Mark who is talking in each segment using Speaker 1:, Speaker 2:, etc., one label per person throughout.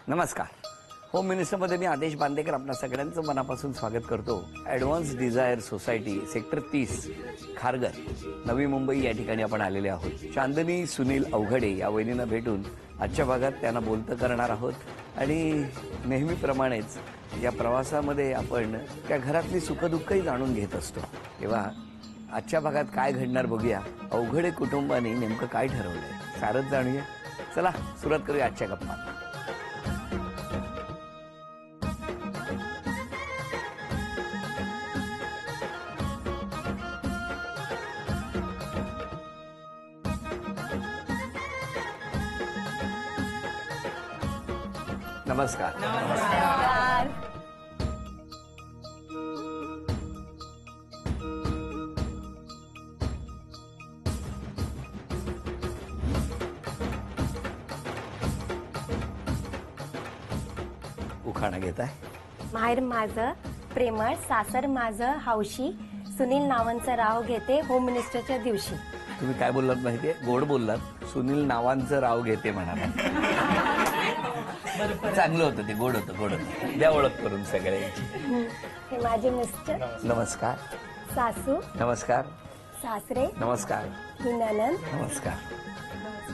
Speaker 1: नमस्कार. होम मिनिस्टरमध्ये मी आदेश बांदेकर आपल्या सगळ्यांचं मनापासून स्वागत करतो. Advance desire society sector 30 Kharghar Navi Mumbai या ठिकाणी आपण आलेले आहोत. चांदनी सुनील अवघडे या वहिनींना भेटून आजच्या भागात त्यांना बोलतं करणार आहोत आणि नेहमीप्रमाणेच या प्रवासामध्ये आपण त्या घरातली सुखदुःखही जाणून घेत असतो. तेव्हा आजच्या भागात काय घडणार बघूया. अवघडे कुटुंबाने नेमकं काय ठरवलंय सारच जाणूया. चला सुरुवात करूया आजच्या गप्पा. नमस्कार.
Speaker 2: नमस्कार.
Speaker 1: उखाणा घेताय.
Speaker 2: माहेर माझं प्रेमळ, सासर माझं हौशी, सुनील नावांचं राव घेते होम मिनिस्टरच्या दिवशी.
Speaker 1: तुम्ही काय बोललात माहितीये? गोड बोललात. सुनील नावांचं राव घेते म्हणाला. चांगलं होतं ते, गोड होतं, गोड होतं. द्या ओळख करून सगळ्यांची.
Speaker 2: हे माझे मिस्टर.
Speaker 1: नमस्कार.
Speaker 2: सासू.
Speaker 1: नमस्कार.
Speaker 2: सासरे.
Speaker 1: नमस्कार.
Speaker 2: ही ननंद.
Speaker 1: नमस्कार.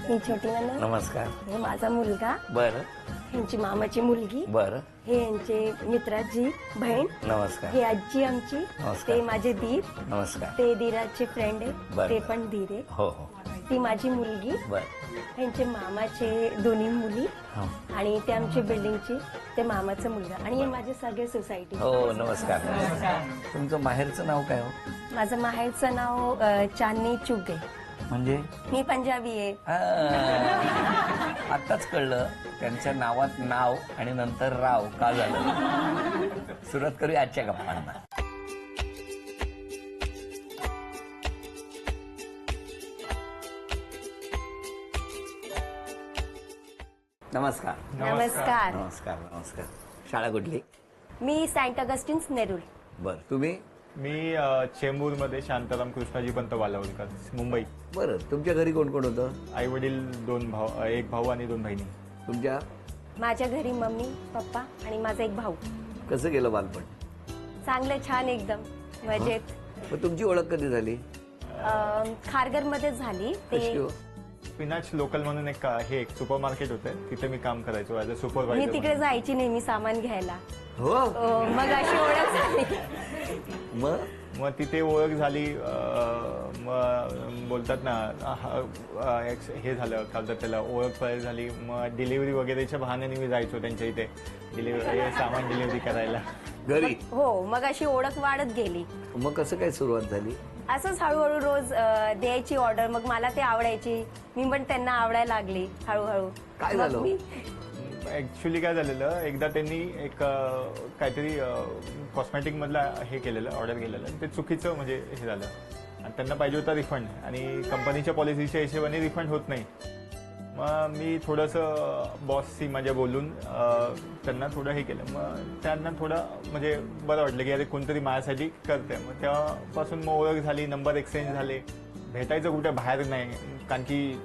Speaker 2: ही छोटी ननंद.
Speaker 1: नमस्कार.
Speaker 2: हे माझा मुलगा.
Speaker 1: बरं.
Speaker 2: ह्यांची मामाची मुलगी.
Speaker 1: बरं.
Speaker 2: हे यांचे मित्राची बहीण.
Speaker 1: नमस्कार.
Speaker 2: हे आजी आमची.
Speaker 1: नमस्कार.
Speaker 2: ते माझे दीर.
Speaker 1: नमस्कार.
Speaker 2: ते दीराचे फ्रेंड
Speaker 1: बरं.
Speaker 2: आहे, ते पण दीर आहे.
Speaker 1: हो हो.
Speaker 2: ती माझी मुलगी.
Speaker 1: बरं.
Speaker 2: त्यांचे मामाचे दोन्ही मुली
Speaker 1: हो.
Speaker 2: आणि ते आमची बिल्डिंगची ते मामाचा मुलगा आणि हे माझे सगळे सोसायटी.
Speaker 1: हो नमस्कार. तुमचं माहेरचं नाव काय हो?
Speaker 2: माझं माहेरचं नाव चांदनी चुगे.
Speaker 1: म्हणजे
Speaker 2: मी पंजाबी आहे.
Speaker 1: आताच कळलं त्यांच्या नावात नाव आणि नंतर राव का झालं. सुरुवात करूया आजच्या गप्पांना. नमस्कार.
Speaker 2: नमस्कार.
Speaker 1: नमस्कार. नमस्कार. शाळा कुठली?
Speaker 2: मी सेंट अगस्टिन्स नेरूळ.
Speaker 1: बर. तुम्ही?
Speaker 3: मी चेंबूरमध्ये शांताराम कृष्णाजी पंत वालावलकर, मुंबई.
Speaker 1: बरं. तुमच्या घरी कोण कोण होतं?
Speaker 3: आई वडील, एक भाऊ आणि 2 बहिणी.
Speaker 1: तुमच्या?
Speaker 2: माझ्या घरी मम्मी, पप्पा आणि माझा एक भाऊ.
Speaker 1: कसं गेलं बालपण?
Speaker 2: चांगलं, छान, एकदम मजेत.
Speaker 1: मग तुमची ओळख कधी झाली?
Speaker 2: खारघर मध्ये झाली.
Speaker 1: कशी हो?
Speaker 3: स्पिनाच लोकल म्हणून एक सुपर मार्केट होतं, तिथे मी काम करायचो ॲज अ
Speaker 2: मी
Speaker 3: सुपरवायझर.
Speaker 2: तिकडे जायची नेहमी सामान घ्यायला.
Speaker 1: हो.
Speaker 2: मग अशी ओळख झाली.
Speaker 1: मग
Speaker 3: तिथे ओळख झाली. मग बोलतात ना, हे झालं का तर त्याला ओळख झाली. मग डिलिव्हरी वगैरेच्या बहाण्याने मी जायचो त्यांच्या इथे सामान डिलिव्हरी करायला
Speaker 1: घरी.
Speaker 2: हो, मग अशी ओळख वाढत गेली.
Speaker 1: मग कसं काय सुरुवात झाली?
Speaker 2: असंच हळूहळू रोज द्यायची ऑर्डर. मग मला ते आवडायची, मी पण त्यांना आवडायला लागली हळूहळू.
Speaker 1: काय झालं?
Speaker 3: ऍक्च्युली काय झालेलं, एकदा त्यांनी काहीतरी कॉस्मॅटिक मधला हे केलेलं, ऑर्डर केलेलं. ते चुकीचं म्हणजे हे झालं आणि त्यांना पाहिजे होता रिफंड आणि कंपनीच्या पॉलिसीच्या हिशोबाने रिफंड होत नाही. मग मी थोडंसं बॉसशी माझ्या बोलून त्यांना थोडं हे केलं. मग त्यांना थोडं म्हणजे बरं वाटलं की अरे कोणतरी माझ्यासाठी करते. मग तेव्हापासून मग ओळख झाली, नंबर एक्सचेंज झाले. भेटायचं कुठे बाहेर नाही, कारण की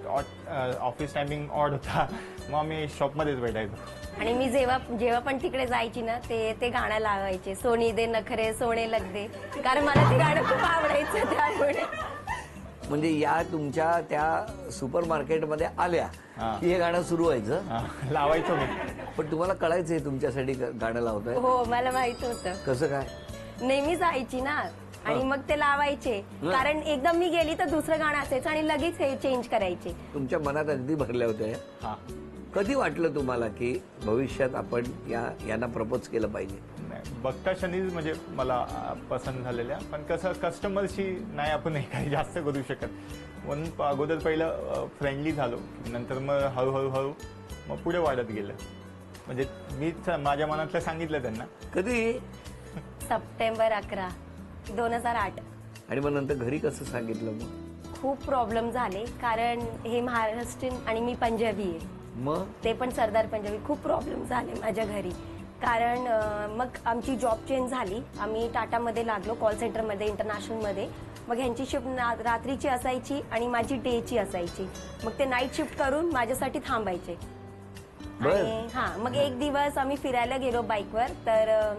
Speaker 3: ऑफिस टायमिंग ऑड होता. मग मी शॉपमध्येच भेटायचो.
Speaker 2: आणि मी जेव्हा पण तिकडे जायची ना, ते गाणं लावायचे, सोनी दे नखरे सोने लग दे, कारण मला ते गाणं खूप आवडायचं. त्यामुळे
Speaker 1: म्हणजे या तुमच्या त्या सुपर मार्केटमध्ये आल्या की हे गाणं सुरू व्हायचं?
Speaker 3: लावायचो मी.
Speaker 1: पण तुम्हाला कळायचंय तुमच्यासाठी गाणं लावतोय?
Speaker 2: हो, मला माहित होतं.
Speaker 1: कसं काय?
Speaker 2: नेहमी जायची ना आणि मग ते लावायचे, कारण एकदम मी गेली तर दुसरं गाणं असायचं आणि लगेच हे चेंज करायचे.
Speaker 1: तुमच्या मनात अगदी भरल्या होत्या. कधी वाटलं तुम्हाला की भविष्यात आपण यांना प्रपोज केलं पाहिजे?
Speaker 3: बघता क्षणीच म्हणजे मला पसंत झालेल्या, पण कसं कस्टमरशी नाही आपण काही जास्त करू शकत. म्हणून अगोदर पहिलं फ्रेंडली झालो, नंतर मग हळूहळू मग पुढे वाढत गेलं. म्हणजे मी माझ्या मनातलं सांगितलं त्यांना.
Speaker 1: कधी?
Speaker 2: सप्टेंबर 11, 2008.
Speaker 1: आणि मग नंतर घरी कसं सांगितलं? मग
Speaker 2: खूप प्रॉब्लेम झाले, कारण हे महाराष्ट्रीयन आणि मी पंजाबी आहे.
Speaker 1: मग
Speaker 2: ते पण सरदार पंजाबी. खूप प्रॉब्लेम झाले माझ्या घरी, कारण मग आमची जॉब चेंज झाली. आम्ही टाटामध्ये लागलो, कॉल सेंटरमध्ये, इंटरनॅशनलमध्ये. मग ह्यांची शिफ्ट रात्रीची असायची आणि माझी डेची असायची. मग ते नाईट शिफ्ट करून माझ्यासाठी थांबायचे.
Speaker 1: बर.
Speaker 2: आणि हा मग एक दिवस आम्ही फिरायला गेलो बाईकवर, तर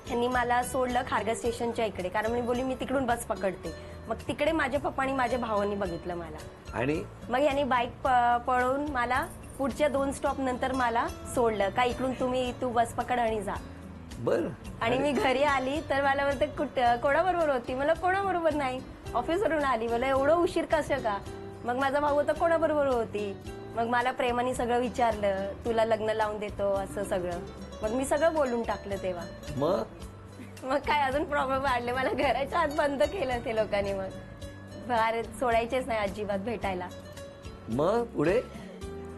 Speaker 2: त्यांनी मला सोडलं खारघर स्टेशनच्या इकडे, कारण मी बोलली मी तिकडून बस पकडते. मग तिकडे माझे पप्पा आणि माझ्या भावांनी बघितलं मला.
Speaker 1: आणि
Speaker 2: मग यांनी बाईक पळवून मला पुढच्या 2 स्टॉप नंतर मला सोडलं, का इकडून तू बस पकड आणि जा.
Speaker 1: बर.
Speaker 2: आणि मी घरी आली तर मला बोलते कोणाबरोबर होती? मला कोणाबरोबर नाही, ऑफिसवरून आली. मला एवढं उशीर कसं का? मग माझा भाऊ होता कोणाबरोबर होती? मग मला प्रेमाने सगळं विचारलं, तुला लग्न लावून देतो असं सगळं. मग मी सगळं बोलून टाकलं तेव्हा. मग काय अजून प्रॉब्लेम वाढले, मला घराच्या आत बंद केलं ते लोकांनी. मग बाहेर सोडायचेच नाही अजिबात भेटायला.
Speaker 1: मग पुढे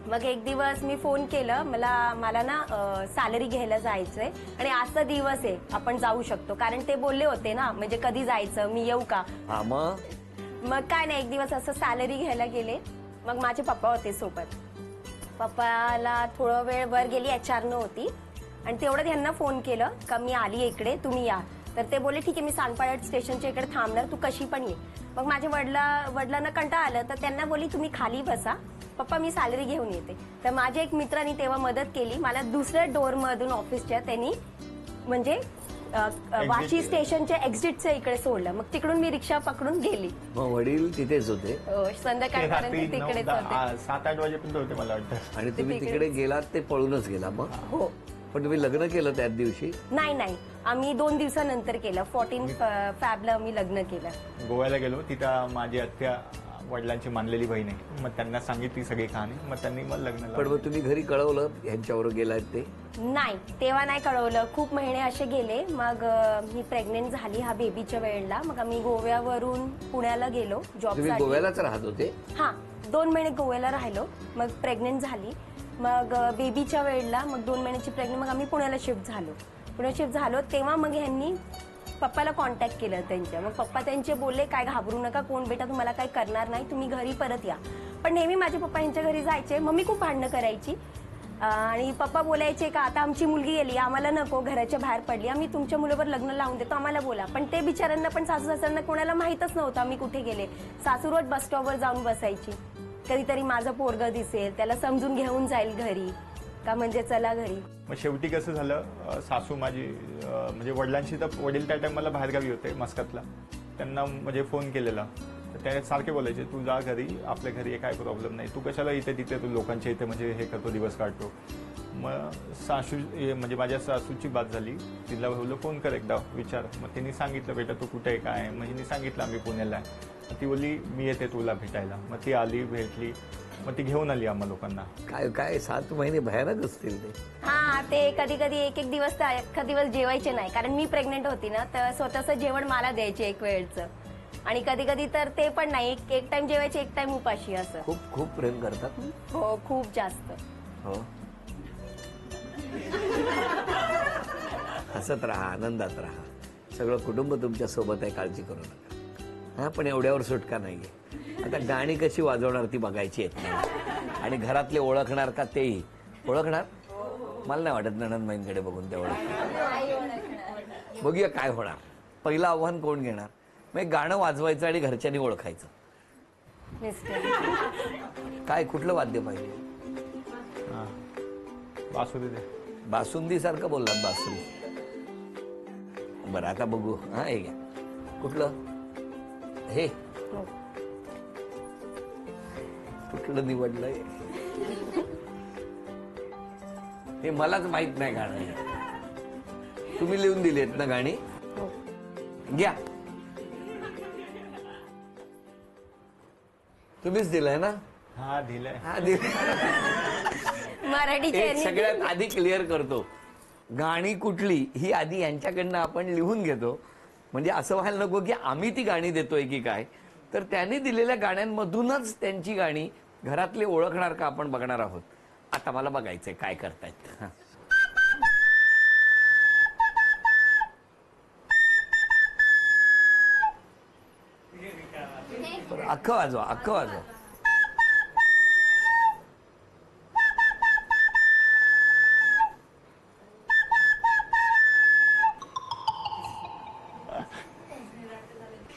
Speaker 2: मग एक दिवस मी फोन केलं, मला ना सॅलरी घ्यायला जायचंय आणि आजचा दिवस आहे, आपण जाऊ शकतो. कारण ते बोलले होते ना, म्हणजे कधी जायचं, मी येऊ का?
Speaker 1: हा
Speaker 2: मग काय नाही, एक दिवस असं सॅलरी घ्यायला गेले. मग माझे पप्पा होते सोबत. पप्पाला थोडं वेळ वर गेली, HR नव्हती, आणि तेवढं त्यांना फोन केलं का मी आली इकडे, तुम्ही या. तर ते बोलले ठीक आहे, मी सांगपाड स्टेशनच्या इकडे थांबणार, तू कशी पण ये. मग माझ्या वडिलांना कंटाळा आलं, तर त्यांना बोलली तुम्ही खाली बसा, पप्पा मी सॅलरी घेऊन येते. तर माझ्या एक मित्राने तेव्हा मदत केली मला. दुसऱ्या डोअरमधून ऑफिसच्या त्यांनी म्हणजे वाशी स्टेशनच्या एक्झिटच्या इकडे सोडलं. मग तिकडून मी रिक्षा पकडून गेली.
Speaker 1: मग वडील तिथेच होते
Speaker 2: संध्याकाळपर्यंत तिकडेच होते.
Speaker 3: 7-8 वाजेपर्यंत होते मला वाटतं.
Speaker 1: आणि तुम्ही तिकडे गेलात, ते पळूनच गेला. मग
Speaker 2: हो.
Speaker 1: पण तुम्ही लग्न केलं त्याच दिवशी?
Speaker 2: नाही, आम्ही 2 दिवसानंतर केलं. 14 फॅबला आम्ही लग्न केलं.
Speaker 3: गोव्याला गेलो, तिथं माझी आत्या वडिलांची मानलेली बहीण आहे. मग त्यांना सांगितली सगळी कहाणी. मग त्यांनी मग लग्न
Speaker 1: पण
Speaker 3: लावलं.
Speaker 1: मग तुम्ही घरी कळवलं यांच्यावर गेलात ते?
Speaker 2: नाही, तेव्हा नाही कळवलं. खूप महिने असे गेले. मग मी प्रेग्नेंट झाली हा बेबीच्या वेळेला. मग आम्ही गोव्यावरून पुण्याला गेलो
Speaker 1: तुम्ही
Speaker 2: जॉबसाठी.
Speaker 1: गोव्यालाच राहत होते?
Speaker 2: हा, 2 महिने गोव्याला राहिलो. मग प्रेग्नेंट झाली. मग बेबीच्या वेळेला मग 2 महिन्याची प्रेग्नेंट, मग आम्ही पुण्याला शिफ्ट झालो. तेव्हा मग ह्यांनी पप्पाला कॉन्टॅक्ट केलं त्यांच्या. मग पप्पा त्यांचे बोलले काय घाबरू नका, कोण बेटा तुम्हाला काही करणार नाही, तुम्ही घरी परत या. पण नेहमी माझे पप्पा यांच्या घरी जायचे. मम्मी खूप भांडणं करायची आणि पप्पा बोलायचे का आता आमची मुलगी गेली, आम्हाला नको, घराच्या बाहेर पडली, आम्ही तुमच्या मुलावर लग्न लावून देतो, आम्हाला बोला. पण ते बिचारांना पण, सासू सासऱ्यांना कोणाला माहीतच नव्हतं आम्ही कुठे गेले. सासू रोज बस स्टॉपवर जाऊन बसायची. कधीतरी माझं पोरगं दिसेल, त्याला समजून घेऊन जाईल घरी का, म्हणजे चला घरी.
Speaker 3: मग शेवटी कसं झालं, सासू माझी म्हणजे वडिलांशी, तर वडील त्या टाइमला बाहेरगावी होते मस्कतला. त्यांना म्हणजे फोन केलेला, तर ते सारखे बोलायचे तू जा घरी, आपल्या घरी काय प्रॉब्लेम नाही, तू कशाला इथे तिथे तू लोकांच्या इथे म्हणजे हे करतो, दिवस काढतो. मग सासू म्हणजे माझ्या सासूची बात झाली. तिला बोललो फोन कर एकदा, विचार. मग त्यांनी सांगितलं बेटा तू कुठे आहे काय. मग हिने सांगितलं आम्ही पुण्याला आहे. ती बोलली मी येते तुला भेटायला. मग ती आली, भेटली. मग ती घेऊन आली आम्हा लोकांना.
Speaker 1: काय 7 महिने भयानक असतील ते.
Speaker 2: हा, ते कधी कधी एक दिवस तर अख्खा दिवस जेवायचे नाही, कारण मी प्रेग्नेंट होती ना, तर स्वतःचं जेवण मला द्यायचे एक वेळचं. आणि कधी कधी तर ते पण नाही, एक टाइम जेवायचे, एक टाइम उपाशी असं.
Speaker 1: खूप प्रेम करतात.
Speaker 2: हो, खूप जास्त.
Speaker 1: हो. हसत राहा, आनंदात राहा. सगळं कुटुंब तुमच्या सोबत आहे, काळजी करू नका. हा, पण एवढ्यावर सुटका नाहीये. आता गाणी कशी वाजवणार ती बघायची येत नाही. आणि घरातले ओळखणार का, तेही ओळखणार? मला नाही वाटत नणंदबाईंकडे बघून ते ओळखणार. बघूया काय होणार. पहिलं आव्हान कोण घेणार? मग गाणं वाजवायचं आणि घरच्यांनी ओळखायचं.
Speaker 2: मिस्टर
Speaker 1: काय, कुठलं वाद्य पाहिजे?
Speaker 3: हां, बासुरी दे.
Speaker 1: बासुंदी सारखं बोललात, बासुंदी. बरं, आता बघू. हा, हे घ्या. कुठलं? हे कुठलं निवडलंय? हे मलाच माहित नाही गाणं. तुम्ही लिहून दिलेत ना गाणी? घ्या. तुम्हीच दिलंय ना?
Speaker 3: हा, दिलंय.
Speaker 1: हा, दिलंय.
Speaker 2: मराठीचे
Speaker 1: एक सगळ्यात आधी क्लिअर करतो, गाणी कुठली ही आधी यांच्याकडनं आपण लिहून घेतो. म्हणजे असं व्हायला नको की आम्ही ती गाणी देतोय की काय. तर त्यांनी दिलेल्या गाण्यांमधूनच त्यांची गाणी घरातले ओळखणार का आपण बघणार आहोत. आता मला बघायचंय काय करतायत. अख्खं वाजवा, अख्खं वाजवा.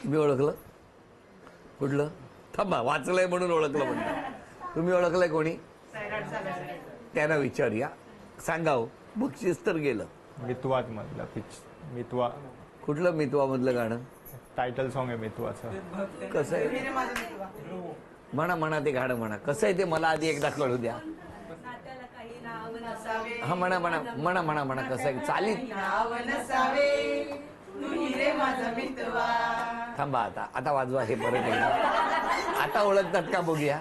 Speaker 1: तुम्ही ओळखलं? कुठलं? थांबा, वाचलंय म्हणून ओळखलं म्हणतात. तुम्ही ओळखलंय कोणी? त्यांना विचारूया. सांगा हो, बक्षीस तर गेलं.
Speaker 3: मितवात मधलं पिच मितवा
Speaker 1: कुठलं मितवा मधलं गाणं?
Speaker 3: टायटल सॉन्ग आहे मितवाचं.
Speaker 1: कसं आहे? म्हणा ते गाणं म्हणा. कसं आहे ते मला आधी एकदा कळू द्या. हा म्हणा कसं आहे? चालेल. थांबा आता वाजवा हे परत एकदा. आता ओळखतात का बघूया.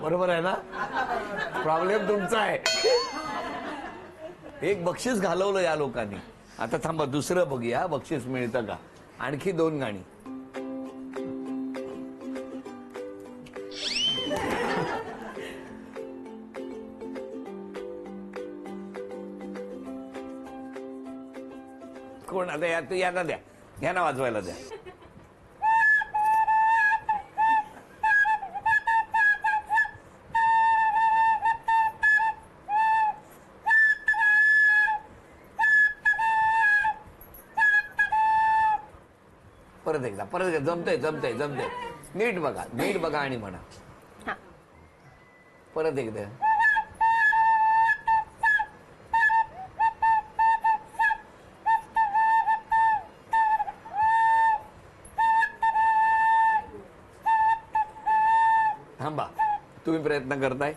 Speaker 1: बरोबर आहे ना? प्रॉब्लेम तुमचा आहे. एक बक्षीस घालवलं या लोकांनी. आता थांबा दुसरं बघूया बक्षीस मिळतं का. आणखी 2 गाणी. कोण आता यांना द्या, यांना वाजवायला द्या. परत एकदा जमतंय. नीट बघा आणि म्हणा.
Speaker 2: हा.
Speaker 1: परत एकदा. थांबा, तुम्ही प्रयत्न करताय.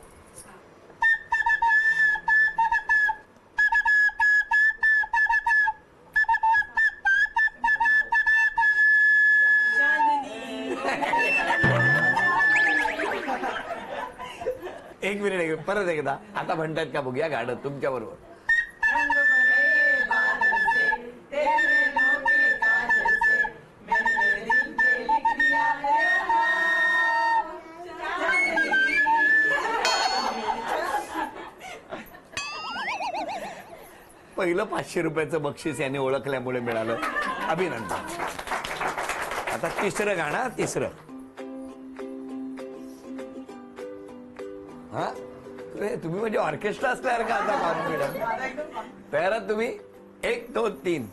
Speaker 1: एक मिनिट परत एकदा. आता म्हणतात का बघूया गाणं तुमच्या बरोबर. पहिलं 500 रुपयाचं बक्षीस याने ओळखल्यामुळे मिळालं. अभिनंदन. आता तिसरं गाणं. हा तुम्ही म्हणजे ऑर्केस्ट्रा असल्यावर का आता कॉन्फिडन्स. तयार आहात तुम्ही? 1 2 3.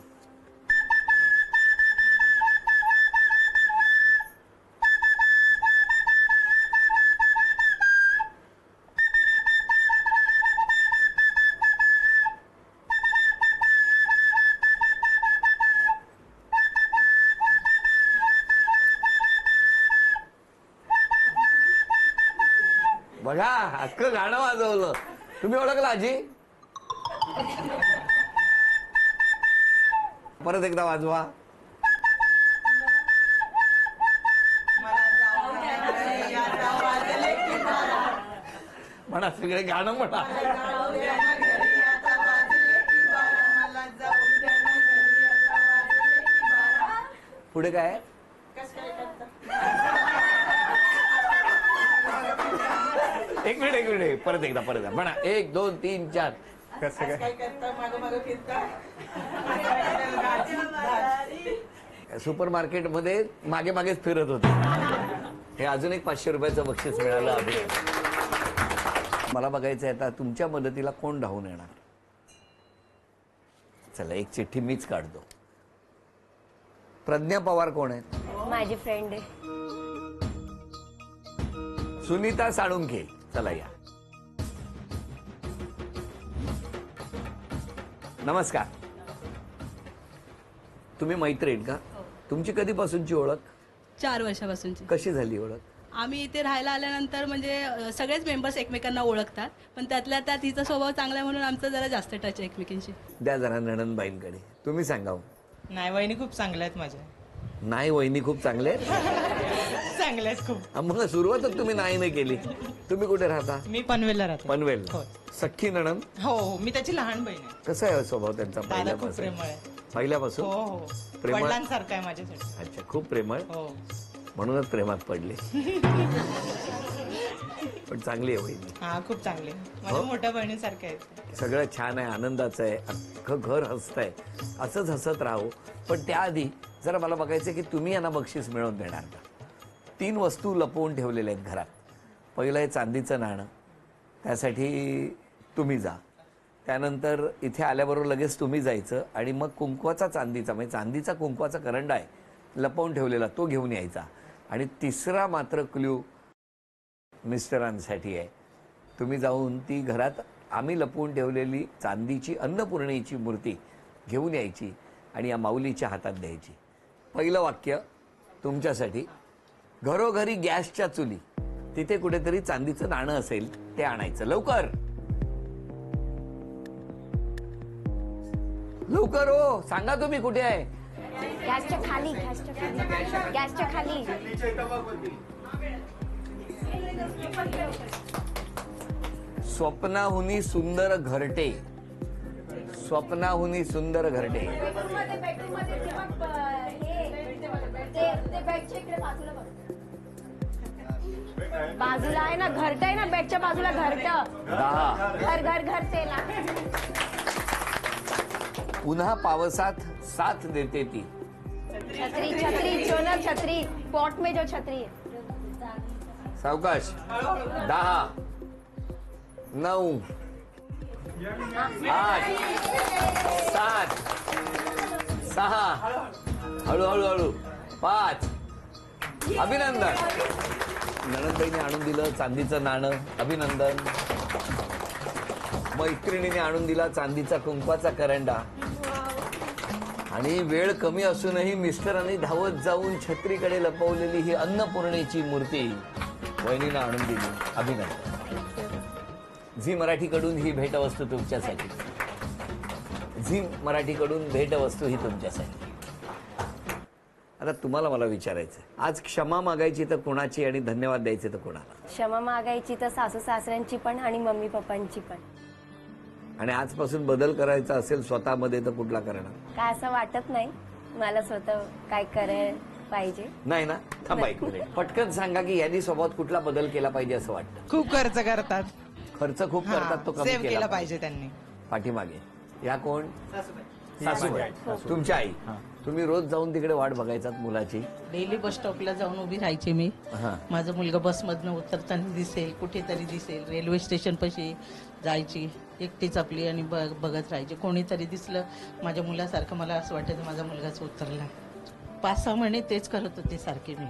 Speaker 1: बघा हक्क गाणं वाजवलं. तुम्ही ओळखला आजी? परत एकदा वाजवा. म्हणा सगळे गाणं म्हणा. पुढे काय? एक मिनिट परत एकदा म्हणा. 1 2 3 4.
Speaker 3: कसं काय?
Speaker 1: सुपर मार्केट मध्ये मागेच फिरत होते. हे अजून एक 500 रुपयाचं बक्षीस मिळालं. मला बघायचं आहे आता तुमच्या मदतीला कोण धावून येणार. चला एक चिठ्ठी मीच काढतो. प्रज्ञा पवार कोण आहेत?
Speaker 2: माझी फ्रेंड आहे.
Speaker 1: सुनीता साळुंखे. चला या. नमस्कार. तुम्ही मैत्रीण का? तुमची कधीपासूनची ओळख?
Speaker 4: 4 वर्षापासूनची.
Speaker 1: कशी झाली ओळख?
Speaker 4: आम्ही इथे राहायला आल्यानंतर म्हणजे सगळेच मेंबर्स एकमेकांना ओळखतात, पण त्यातल्या त्यात तिचा स्वभाव चांगला आहे म्हणून आमचा जरा जास्त टच आहे एकमेकांशी.
Speaker 1: द्या जरा नणंदबाईंकडे. तुम्ही सांगा.
Speaker 5: नाही वहिनी खूप चांगल्या आहेत माझ्या.
Speaker 1: नाही वहिनी खूप चांगले आहेत?
Speaker 5: चांगल्या आहेत खूप.
Speaker 1: मग सुरुवातच तुम्ही नाही केली. तुम्ही कुठे राहता?
Speaker 5: मी पनवेलला राहतो.
Speaker 1: पनवेल.
Speaker 5: हो.
Speaker 1: सख्खी नणंद?
Speaker 5: हो मी त्याची लहान बहीण आहे.
Speaker 1: कसा आहे स्वभाव त्यांचा?
Speaker 5: दादा खूप प्रेमळ आहे.
Speaker 1: पहिल्यापासून?
Speaker 5: हो हो
Speaker 1: प्रेमळ?
Speaker 5: वडिलांसारखा आहे माझ्यासाठी.
Speaker 1: अच्छा खूप प्रेमळ.
Speaker 5: हो
Speaker 1: म्हणूनच प्रेमात पडले. पण चांगली आहे वहिनी.
Speaker 5: हा खूप चांगली आहे. माझ्या मोठ्या बहिणीसारख्या आहेत.
Speaker 1: सगळं छान आहे, आनंदाचं आहे, अख्खं घर हसतंय. असंच हसत राहू. पण त्याआधी जरा मला बघायचं की तुम्ही यांना बक्षीस मिळवून देणार का. 3 वस्तू लपवून ठेवलेल्या आहेत घरात. पहिलं आहे चांदीचं नाणं. त्यासाठी तुम्ही जा. त्यानंतर इथे आल्याबरोबर लगेच तुम्ही जायचं आणि मग कुंकवाचा चांदीचा म्हणजे चांदीचा कुंकवाचा करंडा आहे लपवून ठेवलेला, तो घेऊन यायचा. आणि तिसरा मात्र क्ल्यू मिस्टरांसाठी आहे. तुम्ही जाऊन ती घरात आम्ही लपवून ठेवलेली चांदीची अन्नपूर्णेची मूर्ती घेऊन यायची आणि या माऊलीच्या हातात द्यायची. पहिलं वाक्य तुमच्यासाठी. घरोघरी गॅसच्या चुली, तिथे कुठेतरी चांदीचं नाणं असेल ते आणायचं. लवकर लवकर हो, सांगा तुम्ही कुठे आहे.
Speaker 2: गॅसच्या खाली, गॅसच्या खाली.
Speaker 1: स्वप्नाहुनी सुंदर घरटे, स्वप्नाहुनी सुंदर घरटे.
Speaker 2: बाजूला आहे ना घरट, आहे ना बेडच्या बाजूला घरट.
Speaker 1: 10.
Speaker 2: घर घर घर तेला.
Speaker 1: पुन्हा पावसात साथ देते ती.
Speaker 2: छत्री छत्री चोनर छत्री, पॉट में जो छत्री है.
Speaker 1: सावकाश. 10, 9, 8, 7, 6. हळूहळू हळू. 5. अभिनंदन. नणंदबाईने आणून दिलं चांदीचं नाणं. अभिनंदन. मैत्रिणीने आणून दिला चांदीचा कुंकवाचा करंडा. आणि वेळ कमी असूनही मिस्टरांनी धावत जाऊन छत्रीकडे लपवलेली ही अन्नपूर्णेची मूर्ती वहिनीनं आणून दिली. अभिनंदन. झी मराठीकडून ही भेटवस्तू तुमच्यासाठी. झी मराठीकडून भेटवस्तू ही तुमच्यासाठी. आता तुम्हाला मला विचारायचं, आज क्षमा मागायची तर कोणाची आणि धन्यवाद द्यायचे तर कोणाला?
Speaker 2: क्षमा मागायची तर सासू सासऱ्यांची पण आणि मम्मी पप्पांची पण.
Speaker 1: आणि आजपासून बदल करायचा असेल स्वतःमध्ये तर कुठला करणार?
Speaker 2: काय असं वाटत नाही मला स्वतः काय करायला पाहिजे.
Speaker 1: नाही ना? थांबा एक मिनिट. पटकन सांगा की यांनी स्वभावात कुठला बदल केला पाहिजे असं वाटतं?
Speaker 5: खूप खर्च करतात.
Speaker 1: खर्च खूप करतात, तो कमी
Speaker 5: सेव्ह केला
Speaker 1: केला
Speaker 5: पाहिजे त्यांनी.
Speaker 1: पाठीमागे या कोण? सासूबाई.
Speaker 3: सासूबाई.
Speaker 1: तुमच्या आई. तुम्ही रोज जाऊन तिकडे वाट बघायचात मुलाची?
Speaker 6: डेली बस स्टॉपला जाऊन उभी राहायची मी.
Speaker 1: हा.
Speaker 6: माझा मुलगा बसमधनं उतरताना दिसेल, कुठेतरी दिसेल, रेल्वे स्टेशन पाशी जायची एकटीच आपली आणि बघत राहायची. कोणीतरी दिसलं माझ्या मुलासारखं, मला असं वाटायचं माझा मुलगाच उतरला. 5-6 महिने तेच करत होते सारखे मी.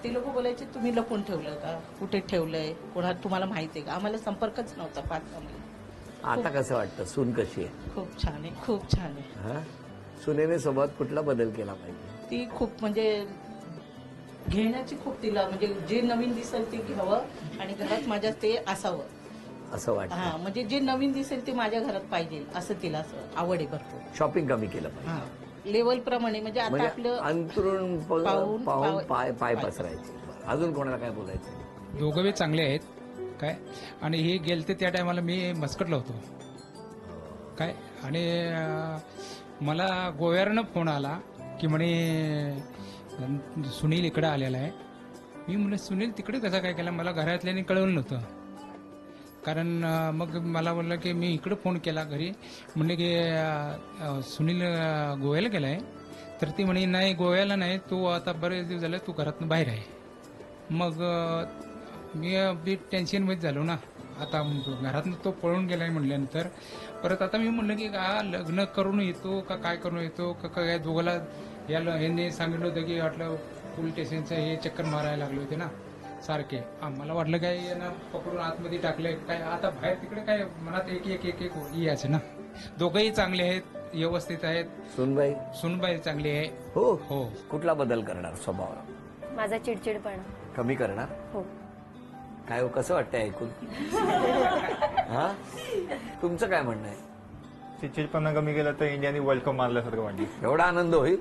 Speaker 6: ते लोक बोलायचे तुम्ही लपून ठेवलं का, कुठे ठेवलंय, कोणा तुम्हाला माहिती आहे का? आम्हाला संपर्कच नव्हता 5-6 महिने.
Speaker 1: आता कसं वाटतं? सून कशी आहे?
Speaker 6: खूप छान आहे, खूप छान आहे.
Speaker 1: हा? सुनेने स्वभावात कुठला बदल केला पाहिजे?
Speaker 6: ती खूप म्हणजे घेण्याची खूप तिला म्हणजे जे नवीन दिसेल ते घ्यावं आणि घरात माझ्या ते असावं
Speaker 1: असं वाटतं.
Speaker 6: हा. म्हणजे जे नवीन दिसेल ते माझ्या घरात पाहिजे असं तिला असं आवड आहे भरपूर.
Speaker 1: शॉपिंग कमी केलं पाहिजे.
Speaker 6: हा. लेवल प्रमाणे म्हणजे आता
Speaker 1: म्हणजे
Speaker 6: आपलं
Speaker 1: अंतरून
Speaker 6: पाहून-
Speaker 1: पाहून पाय पसरायचे. अजून कोणाला काय बोलायचं?
Speaker 7: दोघं बी चांगले आहेत काय. आणि हे गेलते त्या टायमाला मी मस्कटला होतो काय. आणि मला गोव्यावरनं फोन आला की म्हणे सुनील इकडे आलेला आहे. मी म्हणलं सुनील तिकडे कसा काय केला, मला घरातल्याने कळवलं नव्हतं. कारण मग मला बोललं की मी इकडे फोन केला घरी, म्हणले की सुनील गोव्याला गेला आहे. तर ती म्हणे नाही गोव्याला नाही, तू आता बरेच दिवस झाले तू घरातून बाहेर आहे. मग मी अगदी टेन्शनमध्ये झालो ना. आता घरातून तो पळून गेलाय म्हटल्यानंतर परत आता मी म्हणलं की लग्न करून येतो का काय करून येतो का काय. दोघाला याला यांनी सांगितलं होतं की वाटलं पोलीस स्टेशनचं हे चक्कर मारायला लागले होते ना सारखे. मला वाटलं काय यांना पकडून आतमध्ये टाकलंय काय. आता बाहेर तिकडे काय मनात एक एक एक एक यायचं ना. दोघंही चांगले आहेत, व्यवस्थित आहेत.
Speaker 1: सुनबाई
Speaker 7: सुनबाई चांगली आहे.
Speaker 1: हो
Speaker 7: हो.
Speaker 1: कुठला बदल करणार स्वभावात?
Speaker 2: माझा चिडचिडपणा.
Speaker 1: कमी करणार?
Speaker 2: हो.
Speaker 1: काय हो, कसं वाटतंय ऐकून? हा, तुमचं काय म्हणणं आहे?
Speaker 3: चिडचिडपणा कमी केला तर इंडियाने वर्ल्ड कप मारल्यासारखं वाटलं.
Speaker 1: एवढा आनंद होईल.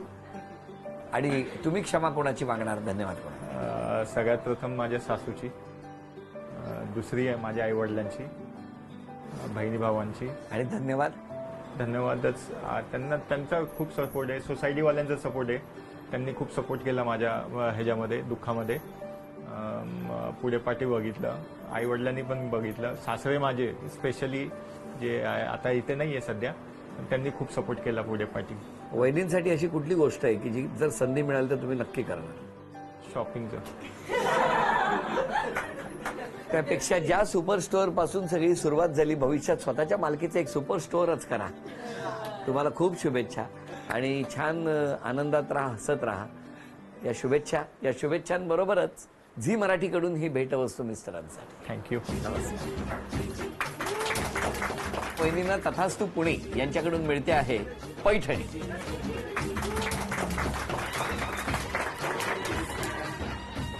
Speaker 1: आणि तुम्ही क्षमा कोणाची मागणार, धन्यवाद कोणाला?
Speaker 3: सगळ्यात प्रथम माझ्या सासूची, दुसरी आहे माझ्या आई वडिलांची, बहिणी भावांची.
Speaker 1: आणि धन्यवाद
Speaker 3: धन्यवादच त्यांना, त्यांचा खूप सपोर्ट आहे. सोसायटीवाल्यांचा सपोर्ट आहे. त्यांनी खूप सपोर्ट केला माझ्या ह्याच्यामध्ये, दुःखामध्ये. पुढे पाठी बघितलं, आई वडिलांनी पण बघितलं. सासरे माझे स्पेशली जे आता इथे नाही आहे सध्या, पण त्यांनी खूप सपोर्ट केला पुढे पाठी.
Speaker 1: वहिनींसाठी अशी कुठली गोष्ट आहे की जी जर संधी मिळाली तर तुम्ही नक्की करणार?
Speaker 3: शॉपिंगचं.
Speaker 1: त्यापेक्षा ज्या सुपर स्टोअर पासून सगळी सुरुवात झाली, भविष्यात स्वतःच्या मालकीचं एक सुपर स्टोअरच करा. तुम्हाला खूप शुभेच्छा आणि छान आनंदात राहा, हसत राहा. या शुभेच्छांबरोबरच झी मराठीकडून ही भेटवस्तू मिस्टरांसाठी.
Speaker 3: थँक्यू.
Speaker 1: वहिनींना तथास्तू पुणे यांच्याकडून मिळते आहे पैठणी.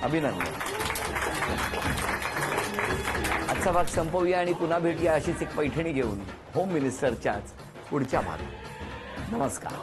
Speaker 1: अभिनंदन. आजचा भाग संपवूया आणि पुन्हा भेटूया अशीच एक पैठणी घेऊन होम मिनिस्टरच्याच पुढच्या भागात. नमस्कार.